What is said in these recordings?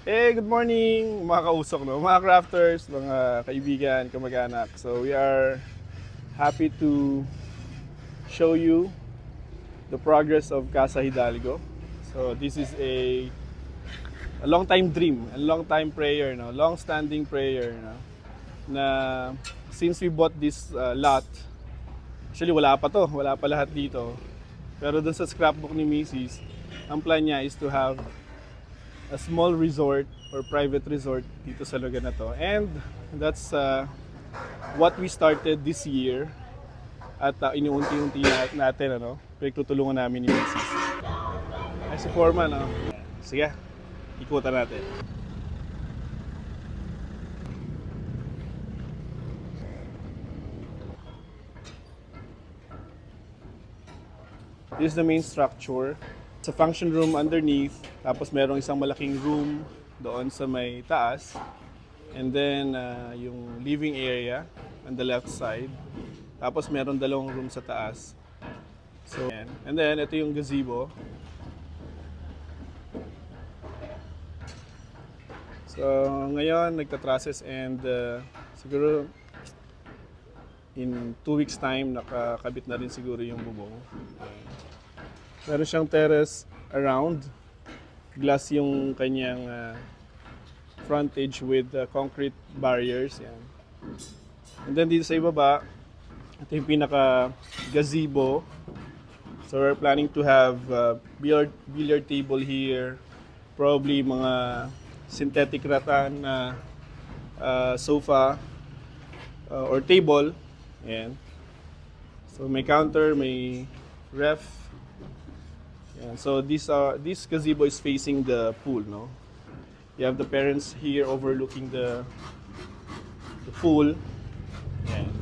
Hey, good morning mga kausok, no? Mga crafters, mga kaibigan, kamag-anak. So we are happy to show you the progress of Casa Hidalgo. So this is a long time dream, a long time prayer, no? Long standing prayer, no? Na since we bought this lot, actually wala pa lahat dito. Pero dun sa scrapbook ni Mrs., ang plan niya is to have a small resort or private resort dito sa lugar na to. And that's what we started this year at inuunti-unti natin pinagtutulungan namin ni Mrs. Ay si Foreman, no? Sige, ikutan natin. This is the main structure. Sa function room underneath, tapos merong isang malaking room doon sa may taas. And then yung living area on the left side. Tapos meron dalawang room sa taas. So, and then ito yung gazebo. So ngayon nagtatrases and siguro in 2 weeks time nakakabit na rin siguro yung bubong. Meron siyang terrace around. Glass yung kanyang frontage with concrete barriers. Yan. And then dito sa ibaba, ito yung pinaka gazebo. So we're planning to have billiard table here. Probably mga synthetic rattan na sofa or table. Yan. So may counter, may ref. Yan. So this gazebo is facing the pool, no? You have the parents here overlooking the pool. Yan.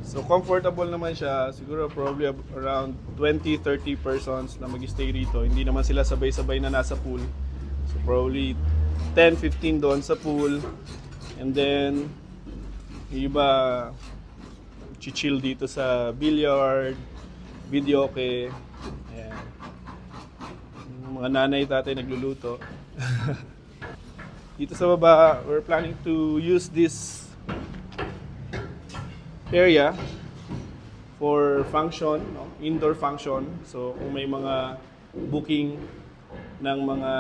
So comfortable naman siya. Siguro probably around 20-30 persons na mag-stay rito. Hindi naman sila sabay-sabay na nasa pool. So probably 10-15 doon sa pool. And then yung iba chill dito sa billiard, videoke. Ayan. Yung mga nanay tatay nagluluto. Dito sa baba, we're planning to use this area for function, no? Indoor function. So kung may mga booking ng mga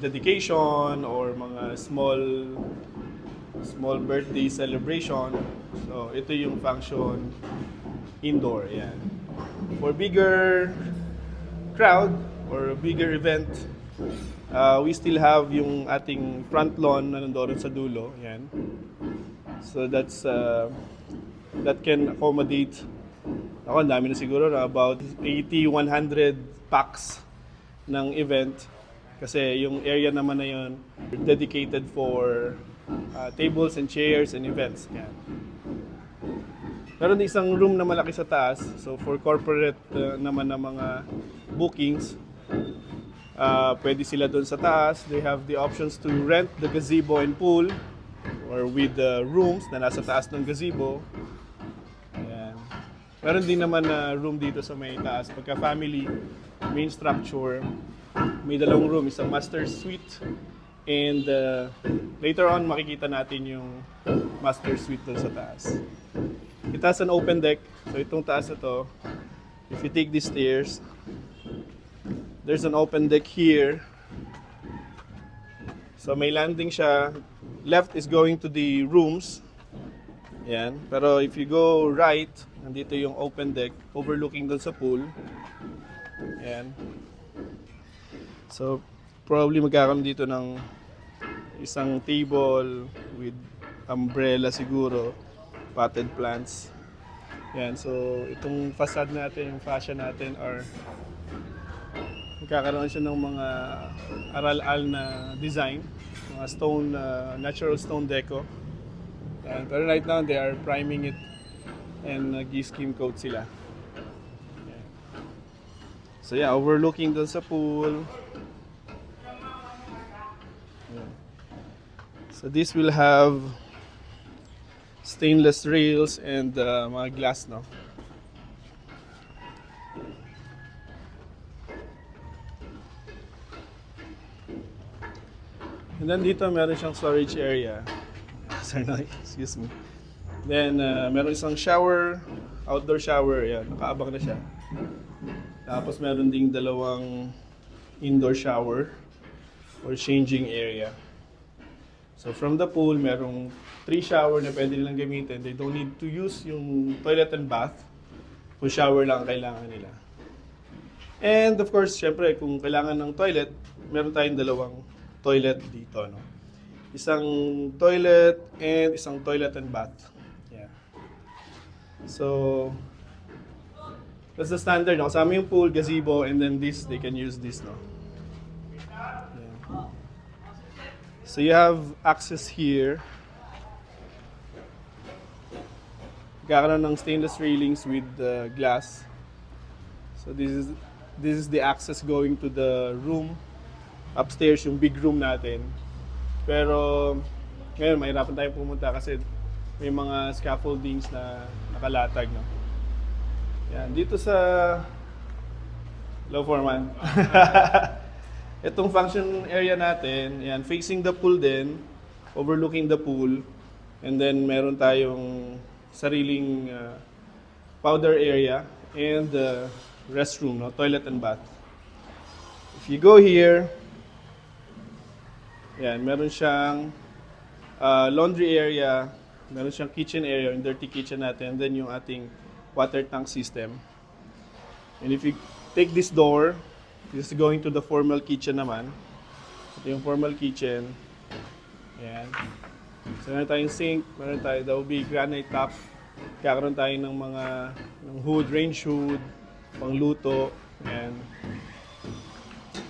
dedication or mga small birthday celebration. So ito yung function indoor. Yan. For bigger crowd or bigger event, we still have yung ating front lawn na nandoon sa dulo. Yan. So that can accommodate, ang dami na siguro na about 80-100 packs ng event. Kasi yung area naman na yun dedicated for tables and chairs and events. Yan. Meron din isang room na malaki sa taas. So for corporate naman na mga bookings, pwede sila doon sa taas. They have the options to rent the gazebo and pool or with the rooms na nasa taas ng gazebo. Ayan. Meron din naman na room dito sa may taas. Pagka family, main structure, may dalawang room, isang master suite. And later on, makikita natin yung master suite doon sa taas. It has an open deck. So itong taas na to, if you take these stairs, there's an open deck here. So may landing siya. Left is going to the rooms. Yan. Pero if you go right, nandito yung open deck overlooking doon sa pool. Yan. So probably magkakaroon dito ng isang table with umbrella siguro, potted plants. Yan. So itong facade natin, yung fascia natin are magkakaroon siya ng mga aral-al na design, mga stone, natural stone deco. And, pero right now, they are priming it and nag-skim coat sila. Yeah. So yeah, overlooking dun sa pool. Yeah. So this will have stainless rails and mga glass, no? And then dito meron siyang storage area. Sorry, no, excuse me. Then meron isang shower, outdoor shower. Yan, nakaabang na siya. Tapos meron ding dalawang indoor shower or changing area. So from the pool, merong 3 shower na pwede nilang gamitin. They don't need to use yung toilet and bath. Kung shower lang ang kailangan nila. And of course, syempre, kung kailangan ng toilet, meron tayong dalawang toilet dito, no? Isang toilet and isang toilet and bath. Yeah. So, that's the standard, no? Kasama yung pool, gazebo, and then this, they can use this, no? Yeah. So you have access here. Kakaroon ng stainless railings with glass. So this is the access going to the room. Upstairs, yung big room natin. Pero ngayon, mahirapan tayong pumunta kasi may mga scaffoldings na nakalatag. No? Yan. Dito sa Low Foreman. Itong function area natin, yan, facing the pool din, overlooking the pool. And then meron tayong sariling powder area and restroom, no? Toilet and bath. If you go here, yan, meron siyang laundry area, meron siyang kitchen area, yung dirty kitchen natin, and then yung ating water tank system. And if you take this door, this is going to the formal kitchen naman. Ito yung formal kitchen. Yan. So meron tayong sink, meron tayong, that will be granite top. Kakaroon tayo ng mga hood, range hood, pangluto, and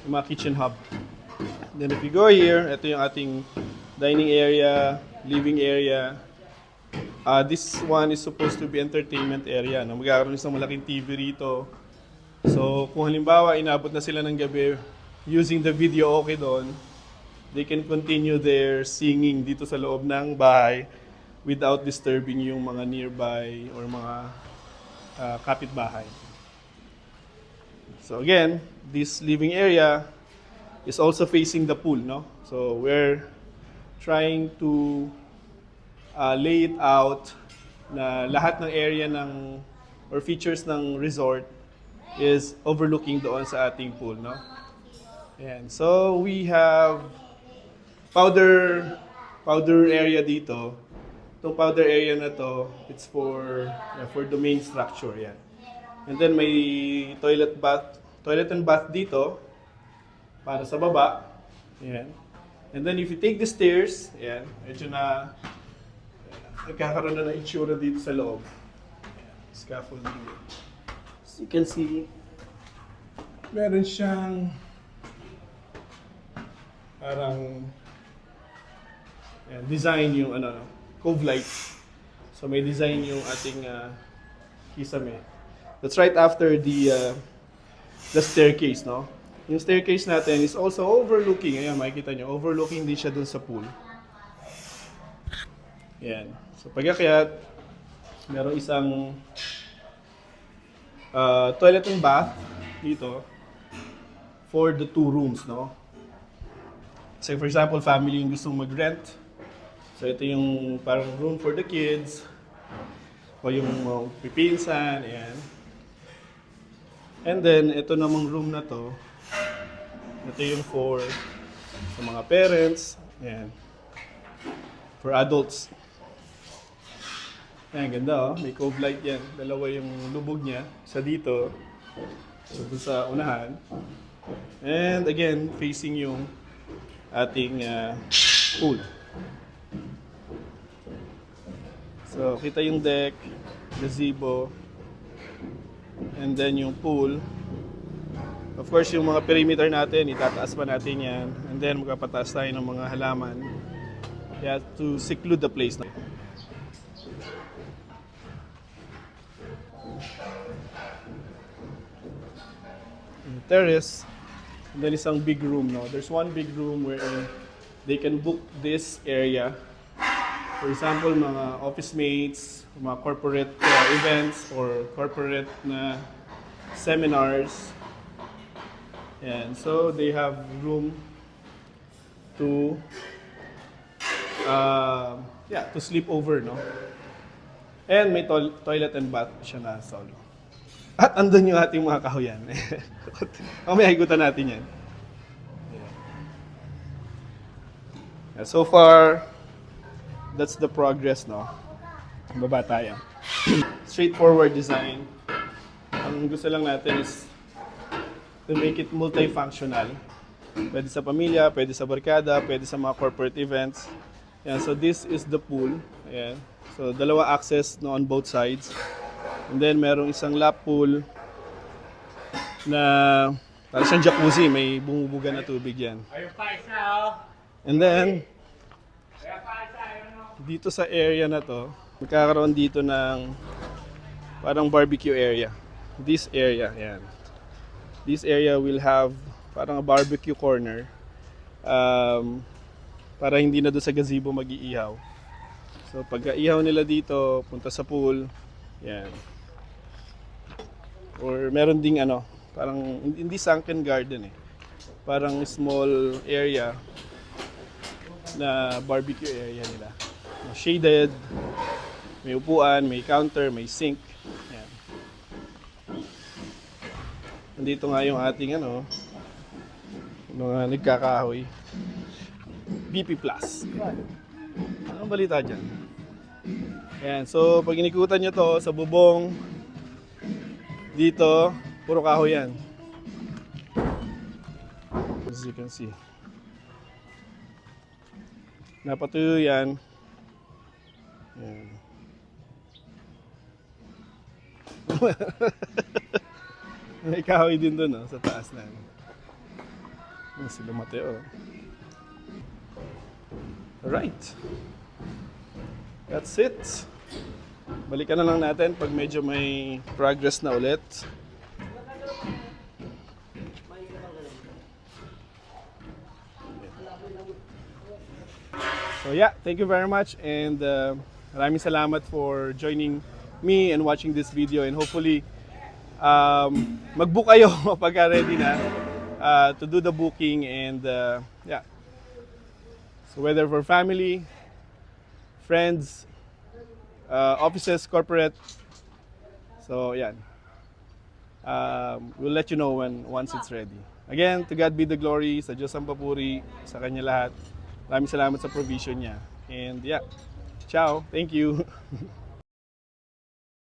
yung mga kitchen hub. Then if you go here, ito yung ating dining area, living area. This one is supposed to be entertainment area. No? Magkakaroon isang malaking TV rito. So kung halimbawa inabot na sila ng gabi using the video okay doon, they can continue their singing dito sa loob ng bahay without disturbing yung mga nearby or mga kapitbahay. So again, this living area is also facing the pool, no? So we're trying to lay it out na lahat ng area ng or features ng resort is overlooking doon sa ating pool, no? Ayan. So we have powder area dito. Itong powder area na to, it's for the main structure, yan. And then may toilet and bath dito para sa baba. Yan. And then if you take the stairs, yan, medyo na nagkakaroon na ng itsura dito sa loob. Yan, scaffolding. So you can see, meron siyang parang yan, design yung cove lights. So may design yung ating kisame. That's right after the staircase, no? Yung staircase natin is also overlooking. Ayan, makikita nyo, overlooking din siya dun sa pool. Ayan. So pag-akyat, meron isang toilet and bath dito for the 2 rooms, no? Say for example, family yung gustong mag-rent. So ito yung parang room for the kids. O yung pipinsan, ayan. And then, ito namang room na to. Ito yung for sa mga parents. Ayan. For adults. Ayan, ganda oh. May cove light yan. Dalawa yung lubog niya. Isa dito. So, dun sa unahan. And again, facing yung ating pool. So, kita yung deck, gazebo, and then yung pool. Of course, yung mga perimeter natin, itataas pa natin yan. And then, magpapataas tayo ng mga halaman. Yeah, to seclude the place. Terrace, and then isang big room. No? There's one big room wherein they can book this area. For example, mga office mates, mga corporate events, or corporate na seminars. And so they have room to to sleep over, no? And may toilet and bath siya na solo. At andun yung ating mga kahoyan. Mamaya higutan natin yan. Yeah, so far, that's the progress, no? Baba tayo. Straightforward design. Ang gusto lang natin is to make it multifunctional. Pwede sa pamilya, pwede sa barkada, pwede sa mga corporate events. Yan, so this is the pool. Ayan. So dalawa access no, on both sides. And then merong isang lap pool na parang siyang jacuzzi, may bumubuga na tubig yan. And then dito sa area na to, magkakaroon dito ng parang barbecue area. This area, yan. This area will have parang a barbecue corner. Para hindi na doon sa gazebo mag-iihaw. So pagka-ihaw nila dito, punta sa pool, yan. Or meron ding ano, parang hindi sunken garden eh. Parang small area na barbecue area nila. Shaded, may upuan, may counter, may sink. Yan. Nandito nga yung ating ano, mga nagkakahoy. BP Plus. Anong balita dyan? Ayan, so pag inikutan nyo to sa bubong, dito, puro kahoy yan. As you can see. Napatuyo yan. Ayan. May kahoy din doon, no, sa taas na. Ayan, sila Mateo. Alright. That's it. Balikan na lang natin pag medyo may progress na ulit. So yeah, thank you very much and maraming salamat for joining me and watching this video, and hopefully mag-book kayo pagka ready na to do the booking, and yeah. So whether for family, friends, offices, corporate, so yan. We'll let you know once it's ready. Again, to God be the glory, sa Diyos ang papuri, sa Kanya lahat. Maraming salamat sa provision niya. And yeah, ciao, thank you.